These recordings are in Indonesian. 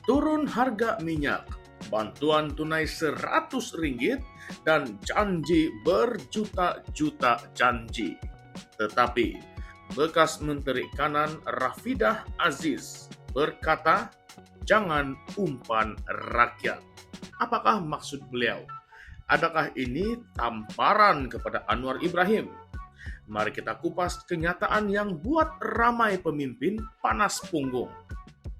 Turun harga minyak, bantuan tunai Rp100 dan janji berjuta-juta janji. Tetapi bekas Menteri Kanan Rafidah Aziz berkata, jangan umpan rakyat. Apakah maksud beliau? Adakah ini tamparan kepada Anwar Ibrahim? Mari kita kupas kenyataan yang buat ramai pemimpin panas punggung.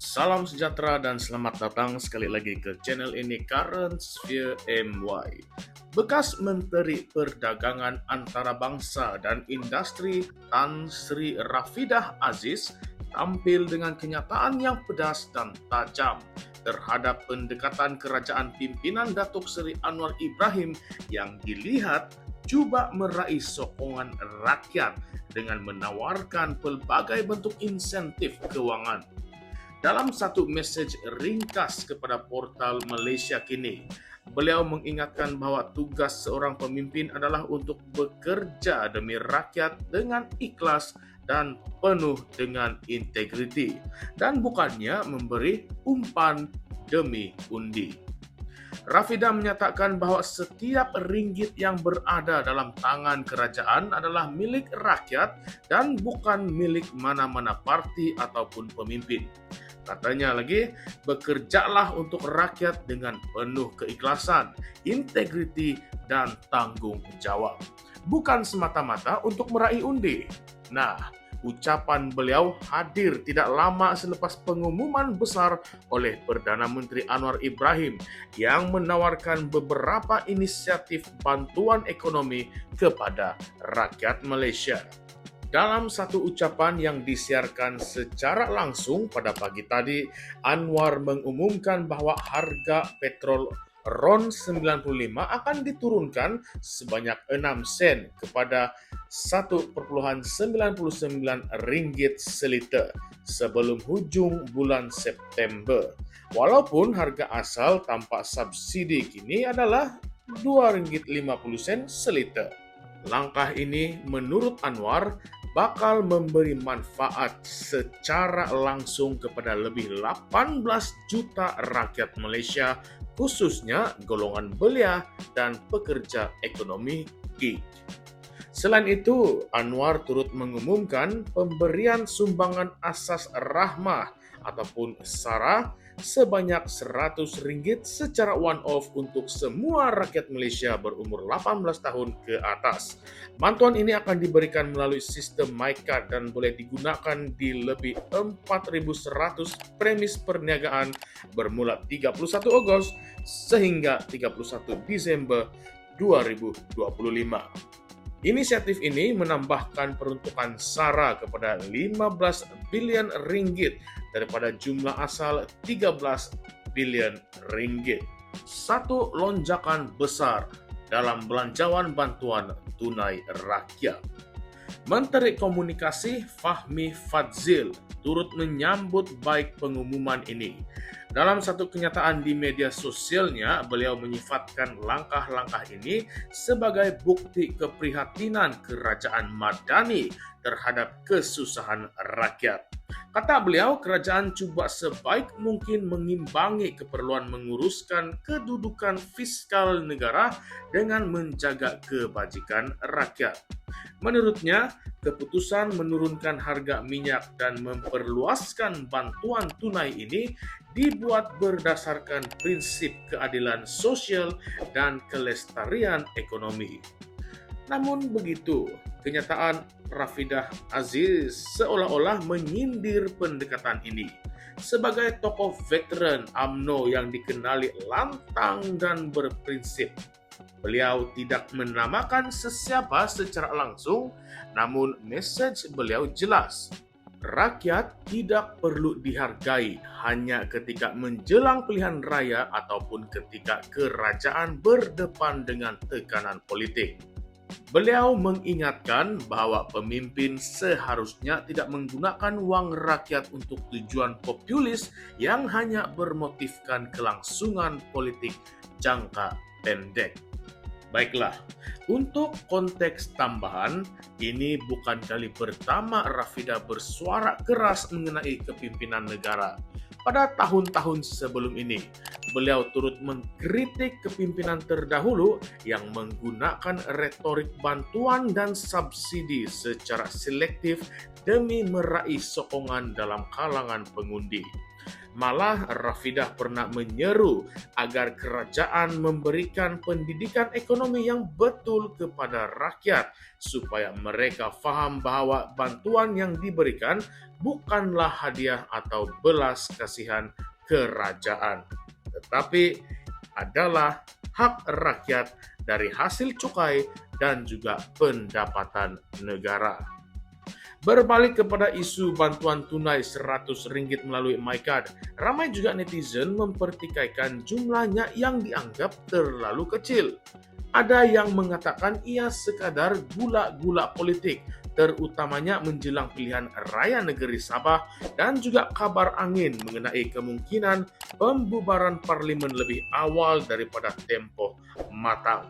Salam sejahtera dan selamat datang sekali lagi ke channel ini Current Sphere MY. Bekas Menteri Perdagangan Antarabangsa dan Industri Tan Sri Rafidah Aziz tampil dengan kenyataan yang pedas dan tajam terhadap pendekatan kerajaan pimpinan Datuk Seri Anwar Ibrahim yang dilihat cuba meraih sokongan rakyat dengan menawarkan pelbagai bentuk insentif keuangan. Dalam satu mesej ringkas kepada portal Malaysia Kini, beliau mengingatkan bahwa tugas seorang pemimpin adalah untuk bekerja demi rakyat dengan ikhlas dan penuh dengan integriti, dan bukannya memberi umpan demi undi. Rafidah menyatakan bahwa setiap ringgit yang berada dalam tangan kerajaan adalah milik rakyat dan bukan milik mana-mana parti ataupun pemimpin. Katanya lagi, bekerjalah untuk rakyat dengan penuh keikhlasan, integriti, dan tanggung jawab. Bukan semata-mata untuk meraih undi. Nah, ucapan beliau hadir tidak lama selepas pengumuman besar oleh Perdana Menteri Anwar Ibrahim yang menawarkan beberapa inisiatif bantuan ekonomi kepada rakyat Malaysia. Dalam satu ucapan yang disiarkan secara langsung pada pagi tadi, Anwar mengumumkan bahwa harga petrol RON 95 akan diturunkan sebanyak 6 sen kepada Rp1.99 seliter sebelum hujung bulan September. Walaupun harga asal tanpa subsidi kini adalah Rp2.50 seliter. Langkah ini menurut Anwar bakal memberi manfaat secara langsung kepada lebih 18 juta rakyat Malaysia, khususnya golongan belia dan pekerja ekonomi gig. Selain itu, Anwar turut mengumumkan pemberian sumbangan asas rahmah ataupun SARA sebanyak Rp100 secara one-off untuk semua rakyat Malaysia berumur 18 tahun ke atas. Bantuan ini akan diberikan melalui sistem MyCard dan boleh digunakan di lebih 4.100 premis perniagaan bermula 31 Ogos sehingga 31 Disember 2025. Inisiatif ini menambahkan peruntukan SARA kepada 15 bilion ringgit daripada jumlah asal 13 bilion ringgit. Satu lonjakan besar dalam belanjawan bantuan tunai rakyat. Menteri Komunikasi Fahmi Fadzil turut menyambut baik pengumuman ini. Dalam satu kenyataan di media sosialnya, beliau menyifatkan langkah-langkah ini sebagai bukti keprihatinan kerajaan Madani terhadap kesusahan rakyat. Kata beliau, kerajaan cuba sebaik mungkin mengimbangi keperluan menguruskan kedudukan fiskal negara dengan menjaga kebajikan rakyat. Menurutnya, keputusan menurunkan harga minyak dan memperluaskan bantuan tunai ini dibuat berdasarkan prinsip keadilan sosial dan kelestarian ekonomi. Namun begitu, kenyataan Rafidah Aziz seolah-olah menyindir pendekatan ini. Sebagai tokoh veteran UMNO yang dikenali lantang dan berprinsip, beliau tidak menamakan sesiapa secara langsung, namun mesej beliau jelas. Rakyat tidak perlu dihargai hanya ketika menjelang pilihan raya ataupun ketika kerajaan berdepan dengan tekanan politik. Beliau mengingatkan bahwa pemimpin seharusnya tidak menggunakan wang rakyat untuk tujuan populis yang hanya bermotifkan kelangsungan politik jangka pendek. Baiklah, untuk konteks tambahan, ini bukan kali pertama Rafidah bersuara keras mengenai kepimpinan negara. Pada tahun-tahun sebelum ini, beliau turut mengkritik kepimpinan terdahulu yang menggunakan retorik bantuan dan subsidi secara selektif demi meraih sokongan dalam kalangan pengundi. Malah Rafidah pernah menyeru agar kerajaan memberikan pendidikan ekonomi yang betul kepada rakyat supaya mereka faham bahwa bantuan yang diberikan bukanlah hadiah atau belas kasihan kerajaan, tetapi adalah hak rakyat dari hasil cukai dan juga pendapatan negara. Berbalik kepada isu bantuan tunai Rp100 melalui MyCard, ramai juga netizen mempertikaikan jumlahnya yang dianggap terlalu kecil. Ada yang mengatakan ia sekadar gula-gula politik, terutamanya menjelang pilihan raya negeri Sabah dan juga kabar angin mengenai kemungkinan pembubaran parlimen lebih awal daripada tempoh matang.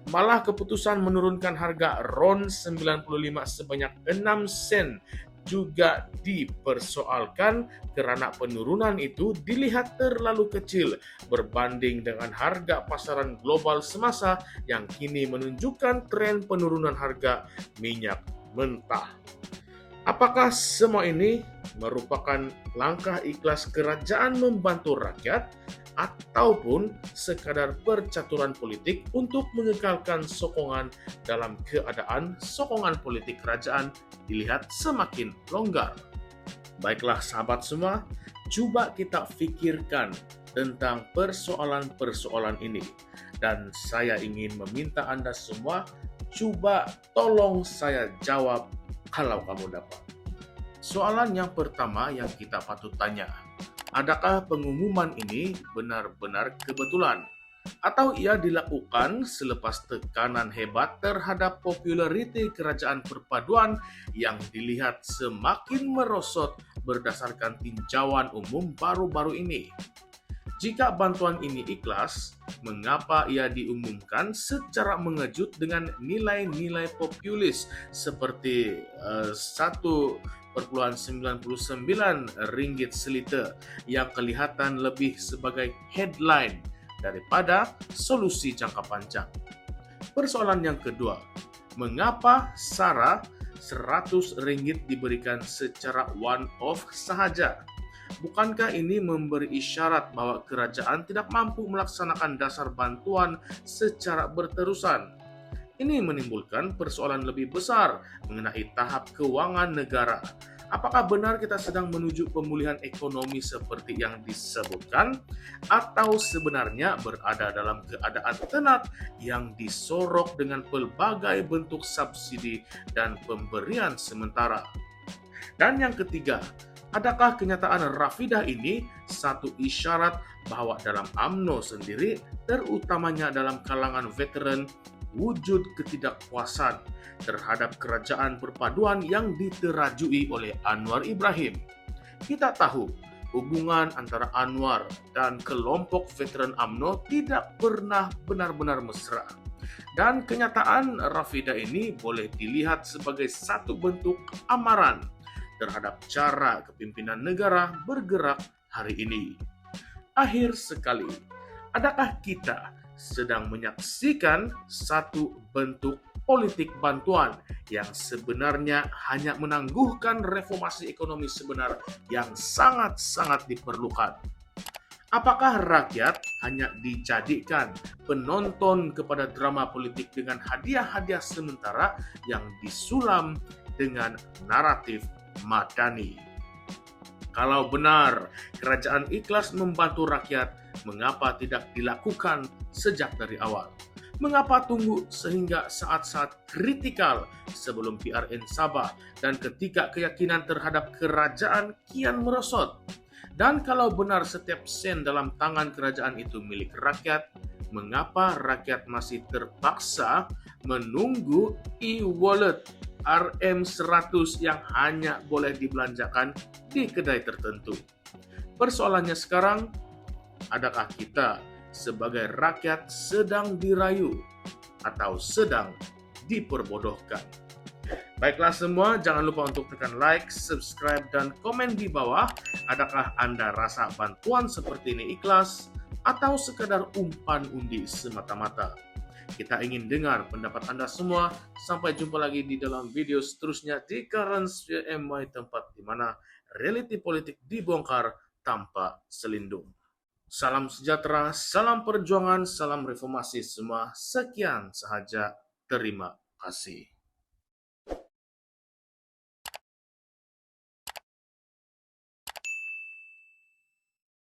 Malah keputusan menurunkan harga RON 95 sebanyak 6 sen juga dipersoalkan karena penurunan itu dilihat terlalu kecil berbanding dengan harga pasaran global semasa yang kini menunjukkan tren penurunan harga minyak mentah. Apakah semua ini merupakan langkah ikhlas kerajaan membantu rakyat ataupun sekadar percaturan politik untuk mengekalkan sokongan dalam keadaan sokongan politik kerajaan dilihat semakin longgar? Baiklah sahabat semua, coba kita fikirkan tentang persoalan-persoalan ini. Dan saya ingin meminta Anda semua, coba tolong saya jawab kalau kamu dapat. Soalan yang pertama yang kita patut tanya, adakah pengumuman ini benar-benar kebetulan? Atau ia dilakukan selepas tekanan hebat terhadap populariti kerajaan perpaduan yang dilihat semakin merosot berdasarkan tinjauan umum baru-baru ini? Jika bantuan ini ikhlas, mengapa ia diumumkan secara mengejut dengan nilai-nilai populis seperti Rp1,99 seliter yang kelihatan lebih sebagai headline daripada solusi jangka panjang? Persoalan yang kedua, mengapa SARA Rp100 diberikan secara one-off sahaja? Bukankah ini memberi isyarat bahwa kerajaan tidak mampu melaksanakan dasar bantuan secara berterusan? Ini menimbulkan persoalan lebih besar mengenai tahap keuangan negara. Apakah benar kita sedang menuju pemulihan ekonomi seperti yang disebutkan, atau sebenarnya berada dalam keadaan tenat yang disorok dengan pelbagai bentuk subsidi dan pemberian sementara? Dan yang ketiga, adakah kenyataan Rafidah ini satu isyarat bahwa dalam UMNO sendiri, terutamanya dalam kalangan veteran, wujud ketidakpuasan terhadap kerajaan perpaduan yang diterajui oleh Anwar Ibrahim? Kita tahu hubungan antara Anwar dan kelompok veteran UMNO tidak pernah benar-benar mesra. Dan kenyataan Rafidah ini boleh dilihat sebagai satu bentuk amaran terhadap cara kepimpinan negara bergerak hari ini. Akhir sekali, adakah kita sedang menyaksikan satu bentuk politik bantuan yang sebenarnya hanya menangguhkan reformasi ekonomi sebenar yang sangat-sangat diperlukan? Apakah rakyat hanya dijadikan penonton kepada drama politik dengan hadiah-hadiah sementara yang disulam dengan naratif madani? Kalau benar kerajaan ikhlas membantu rakyat, mengapa tidak dilakukan sejak dari awal? Mengapa tunggu sehingga saat-saat kritikal sebelum PRN Sabah dan ketika keyakinan terhadap kerajaan kian merosot? Dan kalau benar setiap sen dalam tangan kerajaan itu milik rakyat, mengapa rakyat masih terpaksa menunggu e-wallet RM100 yang hanya boleh dibelanjakan di kedai tertentu? Persoalannya sekarang, adakah kita sebagai rakyat sedang dirayu atau sedang diperbodohkan? Baiklah semua, jangan lupa untuk tekan like, subscribe, dan komen di bawah. Adakah Anda rasa bantuan seperti ini ikhlas atau sekadar umpan undi semata-mata? Kita ingin dengar pendapat Anda semua. Sampai jumpa lagi di dalam video seterusnya di Currents MY, tempat di mana realiti politik dibongkar tanpa selindung. Salam sejahtera, salam perjuangan, salam reformasi semua. Sekian sahaja. Terima kasih.